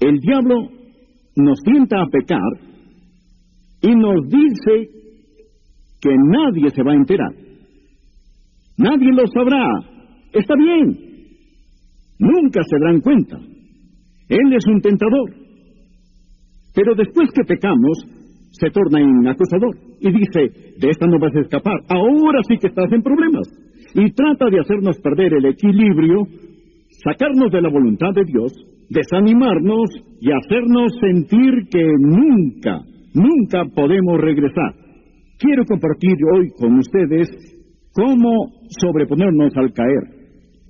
El diablo nos tienta a pecar y nos dice que nadie se va a enterar. Nadie lo sabrá. Está bien. Nunca se darán cuenta. Él es un tentador. Pero después que pecamos, se torna en acusador y dice, de esta no vas a escapar. Ahora sí que estás en problemas. Y trata de hacernos perder el equilibrio, sacarnos de la voluntad de Dios, desanimarnos y hacernos sentir que nunca podemos regresar. Quiero compartir hoy con ustedes cómo sobreponernos al caer.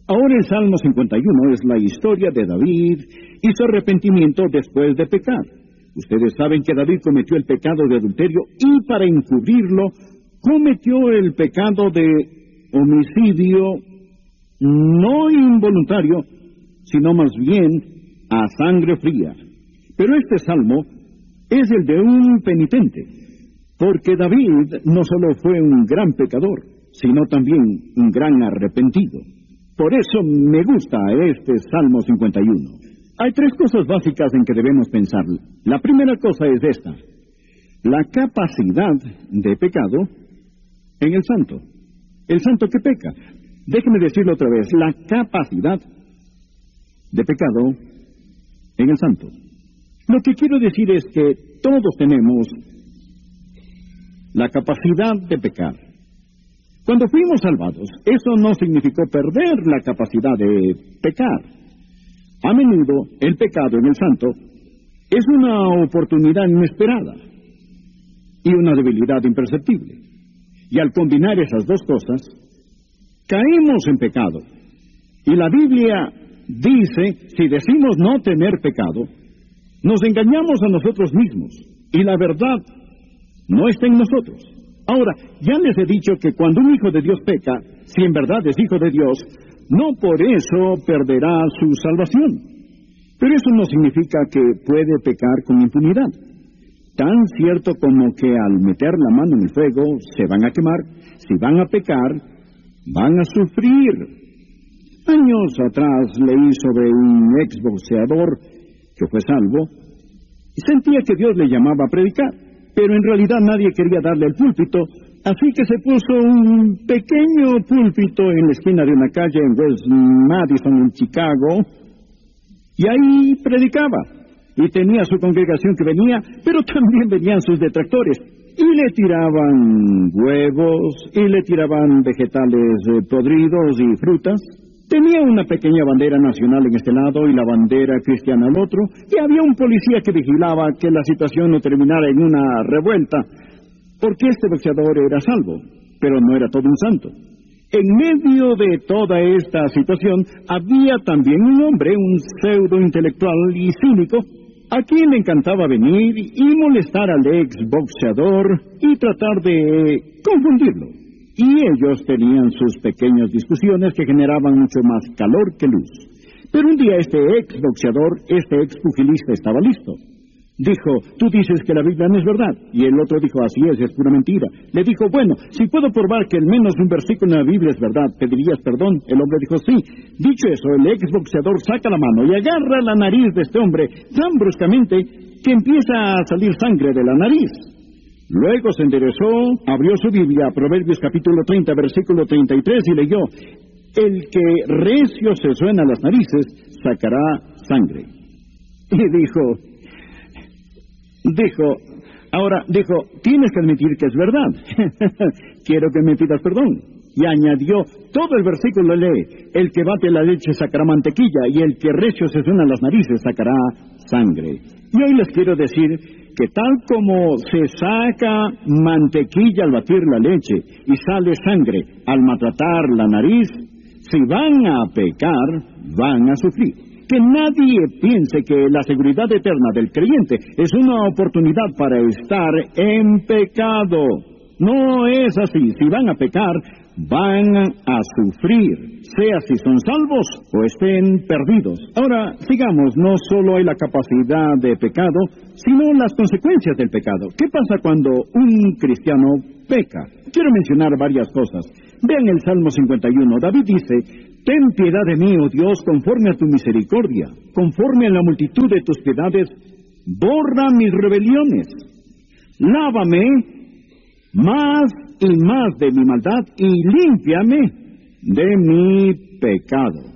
Ahora el Salmo 51 es la historia de David y su arrepentimiento después de pecar. Ustedes saben que David cometió el pecado de adulterio y para encubrirlo cometió el pecado de homicidio no involuntario, sino más bien a sangre fría. Pero este salmo es el de un penitente, porque David no solo fue un gran pecador, sino también un gran arrepentido. Por eso me gusta este Salmo 51. Hay tres cosas básicas en que debemos pensar. La primera cosa es esta: la capacidad de pecado en el santo. El santo que peca. Déjeme decirlo otra vez: la capacidad de pecado en el santo. Lo que quiero decir es que todos tenemos la capacidad de pecar. Cuando fuimos salvados, eso no significó perder la capacidad de pecar. A menudo, el pecado en el santo es una oportunidad inesperada y una debilidad imperceptible. Y al combinar esas dos cosas, caemos en pecado. Y la Biblia dice, si decimos no tener pecado, nos engañamos a nosotros mismos, y la verdad no está en nosotros. Ahora, ya les he dicho que cuando un hijo de Dios peca, si en verdad es hijo de Dios, no por eso perderá su salvación. Pero eso no significa que puede pecar con impunidad. Tan cierto como que al meter la mano en el fuego se van a quemar, si van a pecar, van a sufrir. Años atrás leí sobre un exboxeador que fue salvo y sentía que Dios le llamaba a predicar, pero en realidad nadie quería darle el púlpito, así que se puso un pequeño púlpito en la esquina de una calle en West Madison, en Chicago, y ahí predicaba. Y tenía su congregación que venía, pero también venían sus detractores. Y le tiraban huevos, y le tiraban vegetales podridos y frutas. Tenía una pequeña bandera nacional en este lado y la bandera cristiana al otro, y había un policía que vigilaba que la situación no terminara en una revuelta, porque este boxeador era salvo, pero no era todo un santo. En medio de toda esta situación había también un hombre, un pseudo intelectual y cínico, a quien le encantaba venir y molestar al ex boxeador y tratar de confundirlo. Y ellos tenían sus pequeñas discusiones que generaban mucho más calor que luz. Pero un día este ex boxeador, este ex pugilista estaba listo. Dijo, tú dices que la Biblia no es verdad. Y el otro dijo, así es pura mentira. Le dijo, bueno, si puedo probar que al menos un versículo en la Biblia es verdad, ¿pedirías perdón? El hombre dijo, sí. Dicho eso, el ex boxeador saca la mano y agarra la nariz de este hombre tan bruscamente que empieza a salir sangre de la nariz. Luego se enderezó, abrió su Biblia, Proverbios capítulo 30, versículo 33, y leyó, el que recio se suena las narices, sacará sangre. Y dijo, tienes que admitir que es verdad. Quiero que me pidas perdón. Y añadió, todo el versículo lee, el que bate la leche sacará mantequilla, y el que recio se suena las narices sacará sangre. Y hoy les quiero decir que tal como se saca mantequilla al batir la leche y sale sangre al maltratar la nariz, si van a pecar, van a sufrir. Que nadie piense que la seguridad eterna del creyente es una oportunidad para estar en pecado. No es así. Si van a pecar, van a sufrir, sea si son salvos o estén perdidos. Ahora, sigamos, no solo hay la capacidad de pecado, sino las consecuencias del pecado. ¿Qué pasa cuando un cristiano peca? Quiero mencionar varias cosas. Vean el Salmo 51. David dice, Ten piedad de mí, oh Dios, conforme a tu misericordia, conforme a la multitud de tus piedades, borra mis rebeliones. Lávame más y más de mi maldad y límpiame de mi pecado.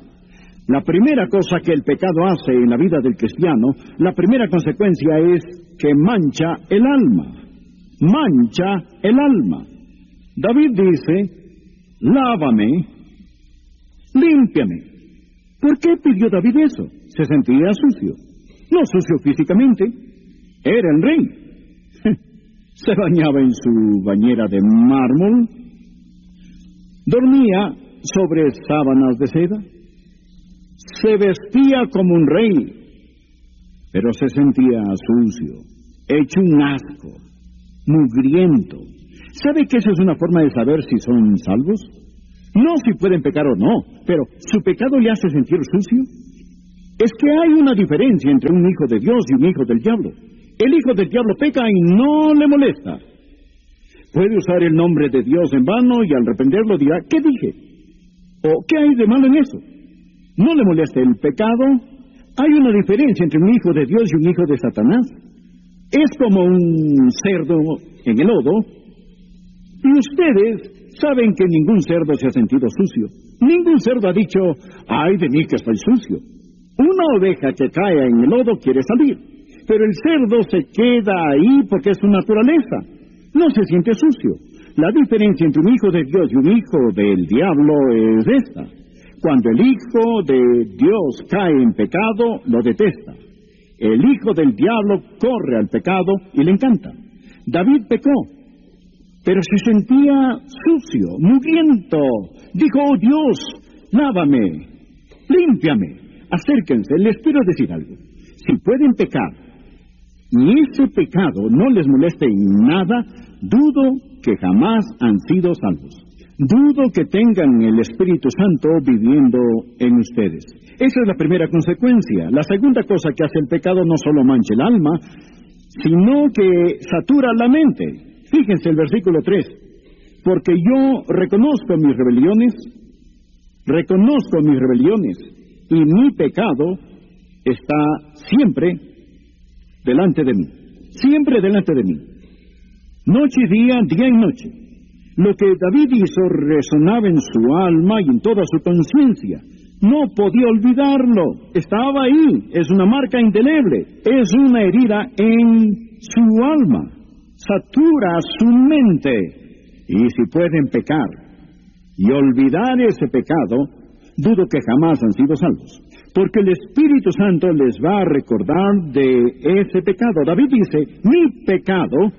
La primera cosa que el pecado hace en la vida del cristiano, la primera consecuencia es que mancha el alma. Mancha el alma. David dice, lávame, límpiame. ¿Por qué pidió David eso? Se sentía sucio. No sucio físicamente. Era el rey. Se bañaba en su bañera de mármol. Dormía sobre sábanas de seda. Se vestía como un rey. Pero se sentía sucio, hecho un asco, mugriento. ¿Sabe que esa es una forma de saber si son salvos? No si pueden pecar o no, pero ¿su pecado le hace sentir sucio? Es que hay una diferencia entre un hijo de Dios y un hijo del diablo. El hijo del diablo peca y no le molesta. Puede usar el nombre de Dios en vano y al reprenderlo dirá, ¿qué dije? ¿O qué hay de malo en eso? No le molesta el pecado. Hay una diferencia entre un hijo de Dios y un hijo de Satanás. Es como un cerdo en el lodo. Y ustedes saben que ningún cerdo se ha sentido sucio. Ningún cerdo ha dicho, ay de mí que estoy sucio. Una oveja que cae en el lodo quiere salir, pero el cerdo se queda ahí porque es su naturaleza. No se siente sucio. La diferencia entre un hijo de Dios y un hijo del diablo es esta. Cuando el hijo de Dios cae en pecado, lo detesta. El hijo del diablo corre al pecado y le encanta. David pecó, pero se sentía sucio, mugriento. Dijo, oh Dios, lávame, límpiame. Acérquense, les quiero decir algo. Si pueden pecar, y ese pecado no les moleste en nada, dudo que jamás han sido salvos. Dudo que tengan el Espíritu Santo viviendo en ustedes. Esa es la primera consecuencia. La segunda cosa que hace el pecado no solo mancha el alma, sino que satura la mente. Fíjense el versículo 3. Porque yo reconozco mis rebeliones, y mi pecado está siempre delante de mí. Siempre delante de mí. Noche y día, día y noche. Lo que David hizo resonaba en su alma y en toda su conciencia. No podía olvidarlo. Estaba ahí. Es una marca indeleble. Es una herida en su alma. Satura su mente. Y si pueden pecar y olvidar ese pecado, dudo que jamás han sido salvos. Porque el Espíritu Santo les va a recordar de ese pecado. David dice, mi pecado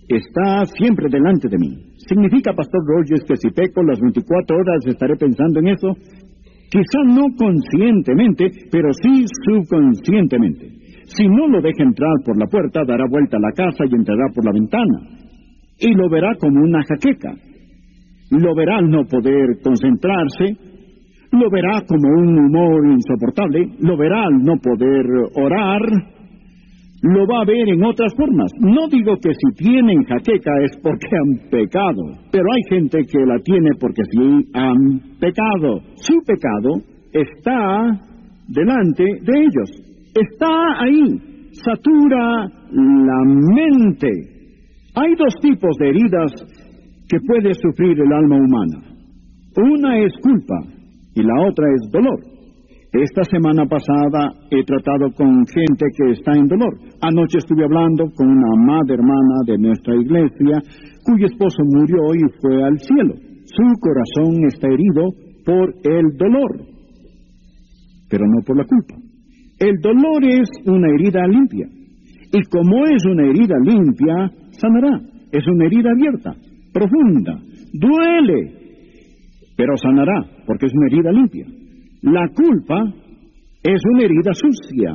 está siempre delante de mí. ¿Significa, Pastor Rogers, que si peco las 24 horas estaré pensando en eso? Quizá no conscientemente, pero sí subconscientemente. Si no lo deja entrar por la puerta, dará vuelta a la casa y entrará por la ventana. Y lo verá como una jaqueca. Lo verá al no poder concentrarse. Lo verá como un humor insoportable. Lo verá al no poder orar. Lo va a ver en otras formas. No digo que si tienen jaqueca es porque han pecado, pero hay gente que la tiene porque sí han pecado. Su pecado está delante de ellos. Está ahí. Satura la mente. Hay dos tipos de heridas que puede sufrir el alma humana. Una es culpa y la otra es dolor. Esta semana pasada he tratado con gente que está en dolor. Anoche estuve hablando con una amada hermana de nuestra iglesia cuyo esposo murió y fue al cielo. Su corazón está herido por el dolor, pero no por la culpa. El dolor es una herida limpia, y como es una herida limpia, sanará. Es una herida abierta, profunda, duele, pero sanará, porque es una herida limpia. La culpa es una herida sucia,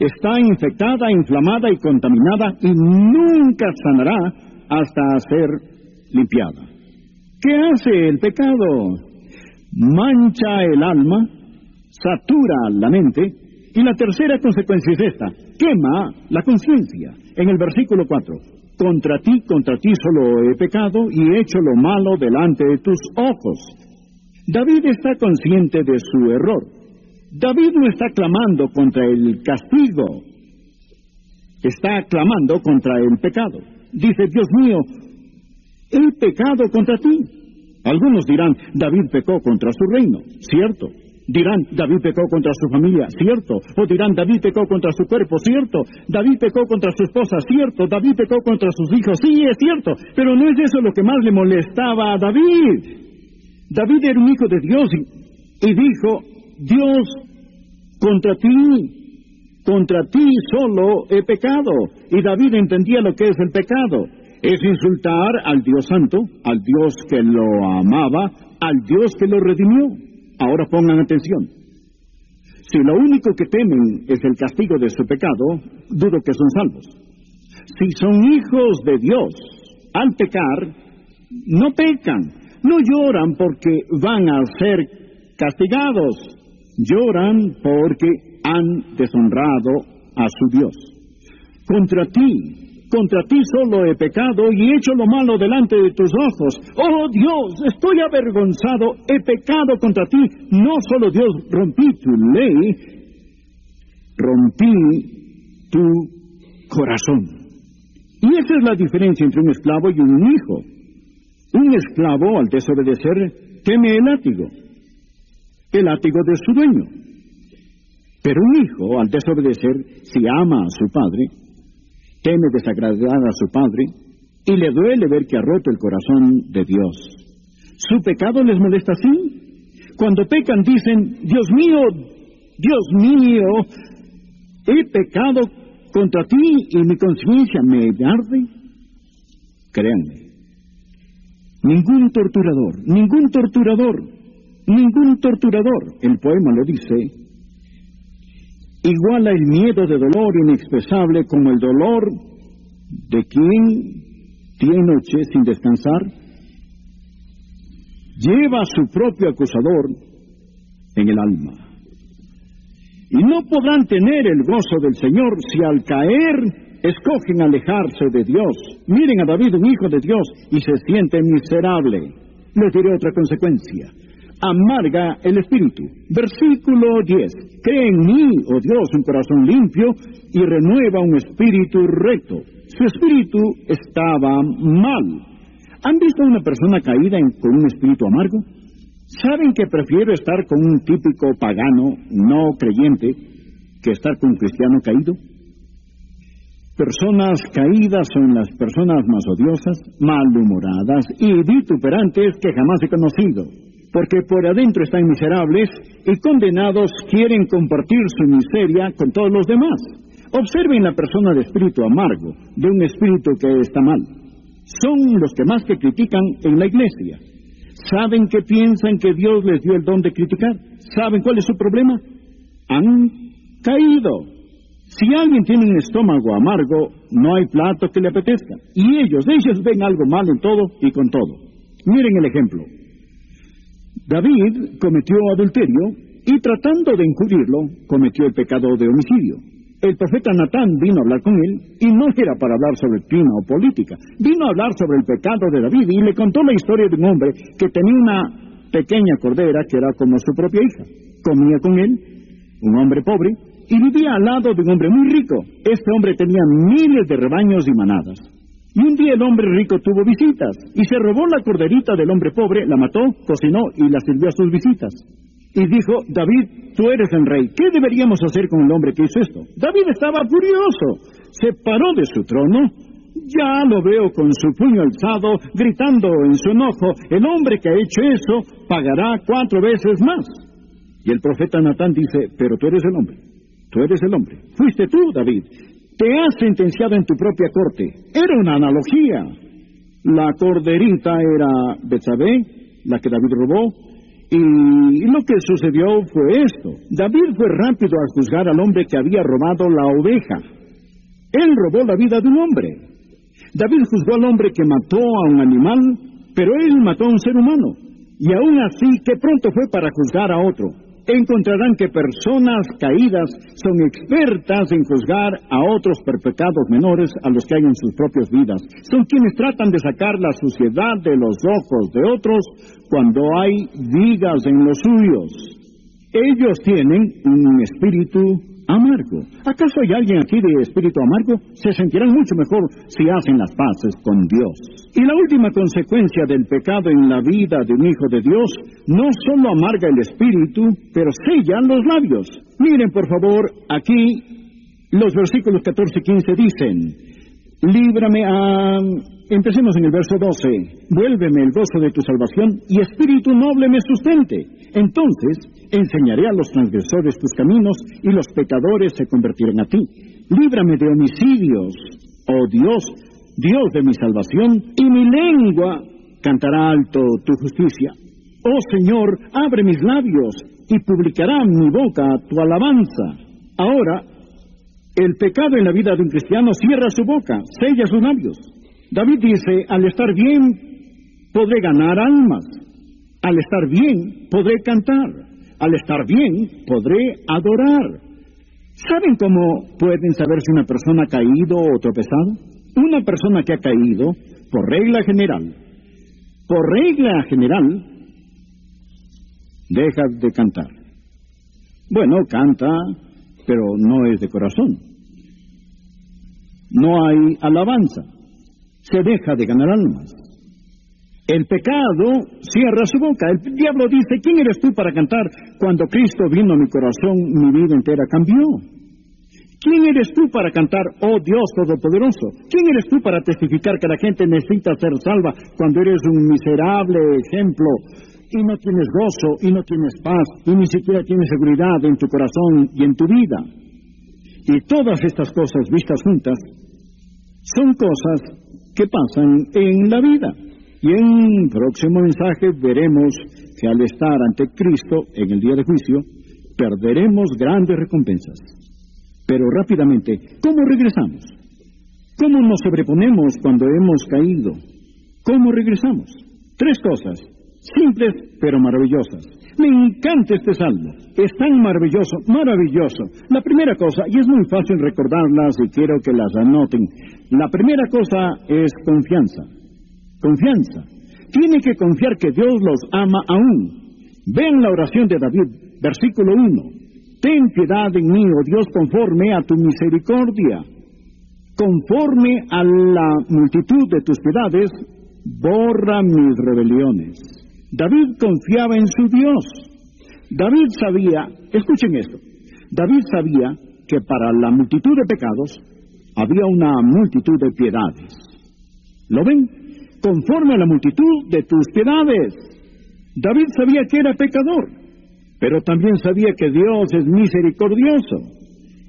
está infectada, inflamada y contaminada y nunca sanará hasta ser limpiada. ¿Qué hace el pecado? Mancha el alma, satura la mente y la tercera consecuencia es esta, quema la conciencia. En el versículo 4, contra ti solo he pecado y he hecho lo malo delante de tus ojos. David está consciente de su error. David no está clamando contra el castigo, está clamando contra el pecado. Dice, Dios mío, he pecado contra ti. Algunos dirán, David pecó contra su reino, cierto. Dirán, David pecó contra su familia, cierto. O dirán, David pecó contra su cuerpo, cierto. David pecó contra su esposa, cierto. David pecó contra sus hijos, sí, es cierto. Pero no es eso lo que más le molestaba a David. David era un hijo de Dios y dijo, Dios, contra ti solo he pecado. Y David entendía lo que es el pecado. Es insultar al Dios santo, al Dios que lo amaba, al Dios que lo redimió. Ahora pongan atención. Si lo único que temen es el castigo de su pecado, dudo que son salvos. Si son hijos de Dios, al pecar, no pecan, no lloran porque van a ser castigados, lloran porque han deshonrado a su Dios. Contra ti solo he pecado y he hecho lo malo delante de tus ojos. Oh Dios, estoy avergonzado, he pecado contra ti. No solo Dios, rompí tu ley, rompí tu corazón. Y esa es la diferencia entre un esclavo y un hijo. Un esclavo, al desobedecer, teme el látigo de su dueño. Pero un hijo, al desobedecer, si ama a su padre, teme desagradar a su padre y le duele ver que ha roto el corazón de Dios. ¿Su pecado les molesta así? Cuando pecan dicen, Dios mío, he pecado contra ti y mi conciencia me arde. Créanme, ningún torturador, el poema lo dice, iguala el miedo de dolor inexpresable como el dolor de quien día y noche sin descansar lleva a su propio acusador en el alma. Y no podrán tener el gozo del Señor si al caer escogen alejarse de Dios. Miren a David, un hijo de Dios, y se siente miserable. Les diré otra consecuencia. Amarga el espíritu. Versículo 10. Crea en mí, oh Dios, un corazón limpio y renueva un espíritu recto. Su espíritu estaba mal. ¿Han visto a una persona caída con un espíritu amargo? ¿Saben que prefiero estar con un típico pagano no creyente que estar con un cristiano caído? Personas caídas son las personas más odiosas, malhumoradas y vituperantes que jamás he conocido, porque por adentro están miserables y condenados quieren compartir su miseria con todos los demás. Observen la persona de espíritu amargo, de un espíritu que está mal. Son los que más que critican en la iglesia. ¿Saben que piensan que Dios les dio el don de criticar? ¿Saben cuál es su problema? Han caído. Si alguien tiene un estómago amargo, no hay plato que le apetezca. Y ellos ven algo mal en todo y con todo. Miren el ejemplo. David cometió adulterio y tratando de encubrirlo, cometió el pecado de homicidio. El profeta Natán vino a hablar con él y no era para hablar sobre clima o política. Vino a hablar sobre el pecado de David y le contó la historia de un hombre que tenía una pequeña cordera que era como su propia hija. Comía con él, un hombre pobre, y vivía al lado de un hombre muy rico. Este hombre tenía miles de rebaños y manadas. Y un día el hombre rico tuvo visitas y se robó la corderita del hombre pobre, la mató, cocinó y la sirvió a sus visitas. Y dijo, David, tú eres el rey, ¿qué deberíamos hacer con el hombre que hizo esto? David estaba furioso, se paró de su trono, ya lo veo con su puño alzado, gritando en su enojo, el hombre que ha hecho eso pagará 4 veces más. Y el profeta Natán dice, pero tú eres el hombre, fuiste tú, David, te has sentenciado en tu propia corte. Era una analogía. La corderita era Betsabé, la que David robó, y lo que sucedió fue esto. David fue rápido a juzgar al hombre que había robado la oveja. Él robó la vida de un hombre. David juzgó al hombre que mató a un animal, pero él mató a un ser humano. Y aún así, que pronto fue para juzgar a otro. encontrarán que personas caídas son expertas en juzgar a otros por pecados menores a los que hay en sus propias vidas. Son quienes tratan de sacar la suciedad de los ojos de otros cuando hay vigas en los suyos. Ellos tienen un espíritu amargo. ¿Acaso hay alguien aquí de espíritu amargo? Se sentirán mucho mejor si hacen las paces con Dios. Y la última consecuencia del pecado en la vida de un hijo de Dios no solo amarga el espíritu, pero sella los labios. Miren, por favor, aquí los versículos 14 y 15 dicen: líbrame a... Empecemos en el verso 12. Vuélveme el gozo de tu salvación y espíritu noble me sustente. Entonces enseñaré a los transgresores tus caminos y los pecadores se convertirán a ti. Líbrame de homicidios, oh Dios, Dios de mi salvación, y mi lengua cantará alto tu justicia. Oh Señor, abre mis labios y publicará mi boca tu alabanza. Ahora, el pecado en la vida de un cristiano cierra su boca, sella sus labios. David dice: al estar bien podré ganar almas, al estar bien podré cantar, al estar bien podré adorar. ¿Saben cómo pueden saber si una persona ha caído o tropezado? Una persona que ha caído, por regla general, deja de cantar. Bueno, canta, pero no es de corazón. No hay alabanza. Se deja de ganar almas. El pecado cierra su boca. El diablo dice: ¿quién eres tú para cantar? Cuando Cristo vino a mi corazón, mi vida entera cambió. ¿Quién eres tú para cantar, oh Dios Todopoderoso? ¿Quién eres tú para testificar que la gente necesita ser salva cuando eres un miserable ejemplo y no tienes gozo y no tienes paz y ni siquiera tienes seguridad en tu corazón y en tu vida? Y todas estas cosas vistas juntas son cosas que pasan en la vida. Y en un próximo mensaje veremos que al estar ante Cristo en el día de juicio, perderemos grandes recompensas. Pero rápidamente, ¿cómo regresamos? ¿Cómo nos sobreponemos cuando hemos caído? ¿Cómo regresamos? 3 cosas, simples pero maravillosas. Me encanta este salmo, es tan maravilloso, maravilloso. La primera cosa, y es muy fácil recordarlas y quiero que las anoten, la primera cosa es confianza. Confianza. Tiene que confiar que Dios los ama aún. Vean la oración de David, versículo 1. Ten piedad en mí, oh Dios, conforme a tu misericordia. Conforme a la multitud de tus piedades, borra mis rebeliones. David confiaba en su Dios. David sabía, escuchen esto, David sabía que para la multitud de pecados había una multitud de piedades. ¿Lo ven? Conforme a la multitud de tus piedades. David sabía que era pecador, pero también sabía que Dios es misericordioso.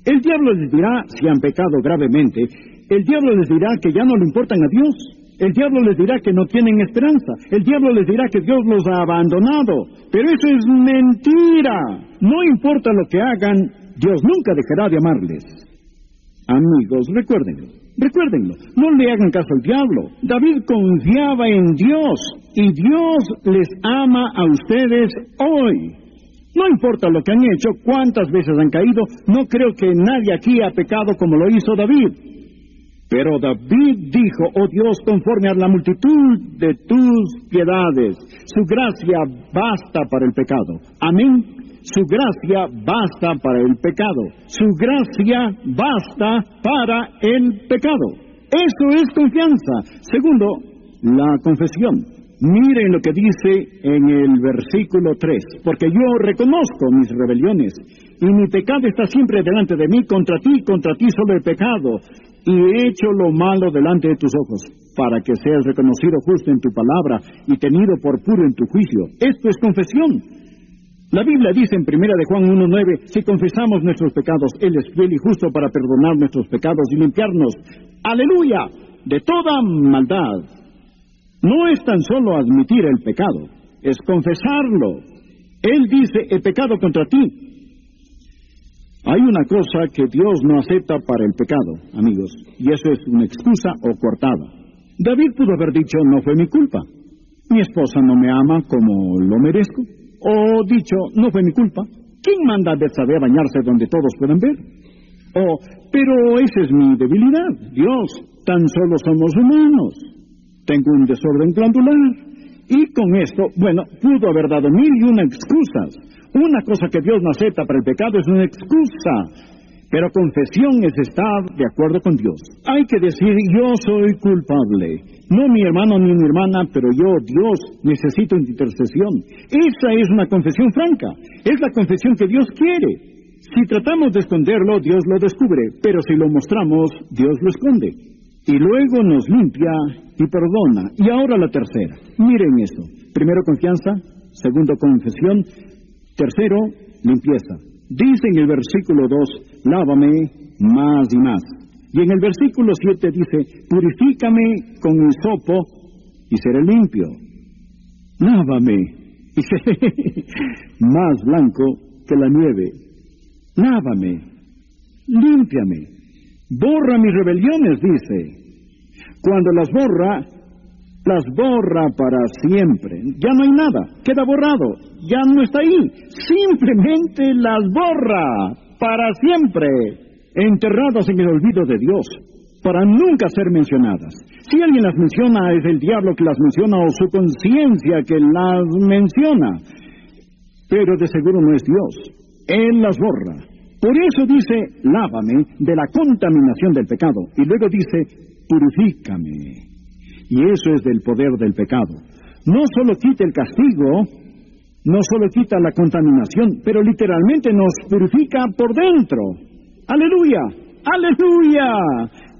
El diablo les dirá, si han pecado gravemente, el diablo les dirá que ya no le importan a Dios. El diablo les dirá que no tienen esperanza. El diablo les dirá que Dios los ha abandonado. Pero eso es mentira. No importa lo que hagan, Dios nunca dejará de amarles. Amigos, recuérdenlo. No le hagan caso al diablo. David confiaba en Dios y Dios les ama a ustedes hoy. No importa lo que han hecho, cuántas veces han caído, no creo que nadie aquí ha pecado como lo hizo David. Pero David dijo: oh Dios, conforme a la multitud de tus piedades, su gracia basta para el pecado. Amén. Su gracia basta para el pecado. Su gracia basta para el pecado. Eso es confianza. Segundo, la confesión. Miren lo que dice en el versículo 3. Porque yo reconozco mis rebeliones, y mi pecado está siempre delante de mí. Contra ti solo he pecado, y he hecho lo malo delante de tus ojos, para que seas reconocido justo en tu palabra, y tenido por puro en tu juicio. Esto es confesión. La Biblia dice en 1 de Juan 1:9, si confesamos nuestros pecados, Él es fiel y justo para perdonar nuestros pecados y limpiarnos, aleluya, de toda maldad. No es tan solo admitir el pecado, es confesarlo. Él dice: he pecado contra ti. Hay una cosa que Dios no acepta para el pecado, amigos, y eso es una excusa o coartada. David pudo haber dicho: no fue mi culpa, mi esposa no me ama como lo merezco. O dicho: no fue mi culpa, ¿Quién manda a Betsabé a bañarse donde todos puedan ver? Oh, pero esa es mi debilidad. Dios, tan solo somos humanos. Tengo un desorden glandular. Y con esto, pudo haber dado 1001 excusas. Una cosa que Dios no acepta para el pecado es una excusa. Pero confesión es estar de acuerdo con Dios. Hay que decir, yo soy culpable. No mi hermano ni mi hermana, pero yo, Dios, necesito intercesión. Esa es una confesión franca. Es la confesión que Dios quiere. Si tratamos de esconderlo, Dios lo descubre. Pero si lo mostramos, Dios lo esconde. Y luego nos limpia y perdona. Y ahora la tercera. Miren esto. Primero, confianza. Segundo, confesión. Tercero, limpieza. Dice en el versículo 2, lávame más y más. Y en el versículo 7 dice, purifícame con hisopo y seré limpio. Lávame y seré más blanco que la nieve. Lávame, límpiame. Borra mis rebeliones, dice. Cuando las borra para siempre. Ya no hay nada, queda borrado, ya no está ahí. Simplemente las borra para siempre, enterradas en el olvido de Dios, para nunca ser mencionadas. Si alguien las menciona, es el diablo que las menciona o su conciencia que las menciona. Pero de seguro no es Dios. Él las borra. Por eso dice, lávame de la contaminación del pecado. Y luego dice, purifícame. Y eso es del poder del pecado. No solo quita el castigo, no solo quita la contaminación, pero literalmente nos purifica por dentro. ¡Aleluya! ¡Aleluya!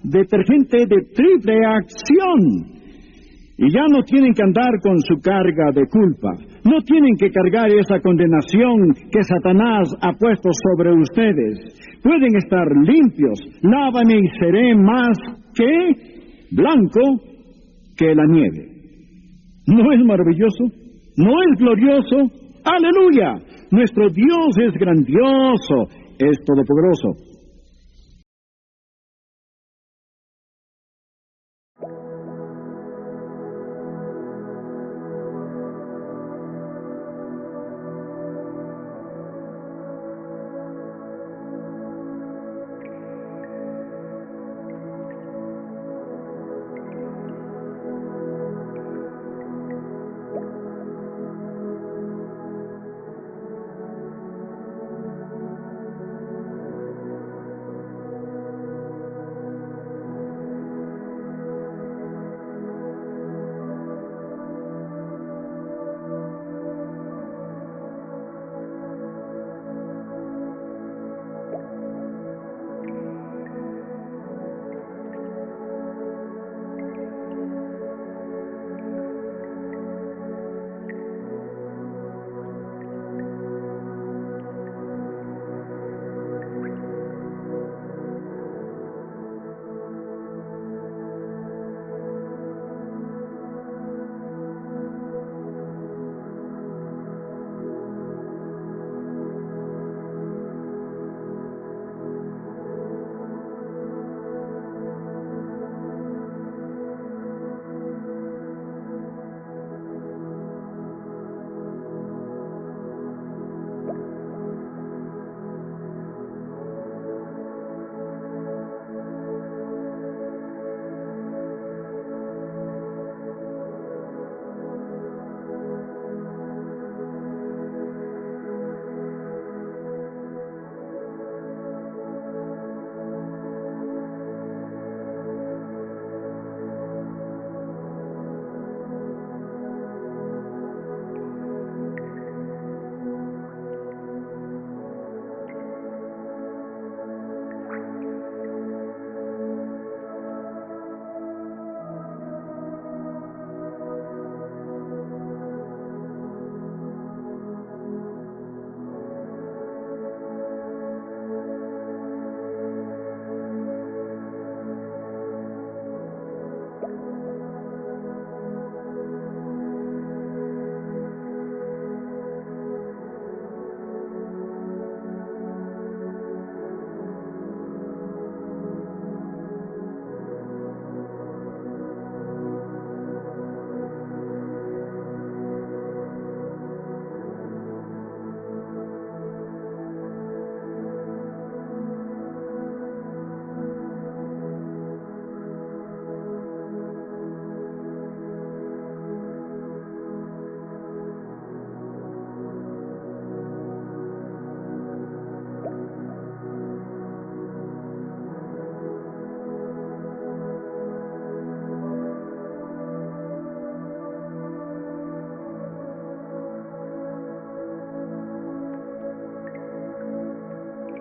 Detergente de triple acción. Y ya no tienen que andar con su carga de culpa. No tienen que cargar esa condenación que Satanás ha puesto sobre ustedes. Pueden estar limpios. Lávame y seré más que blanco que la nieve. ¿No es maravilloso? ¿No es glorioso? ¡Aleluya! Nuestro Dios es grandioso, es todopoderoso.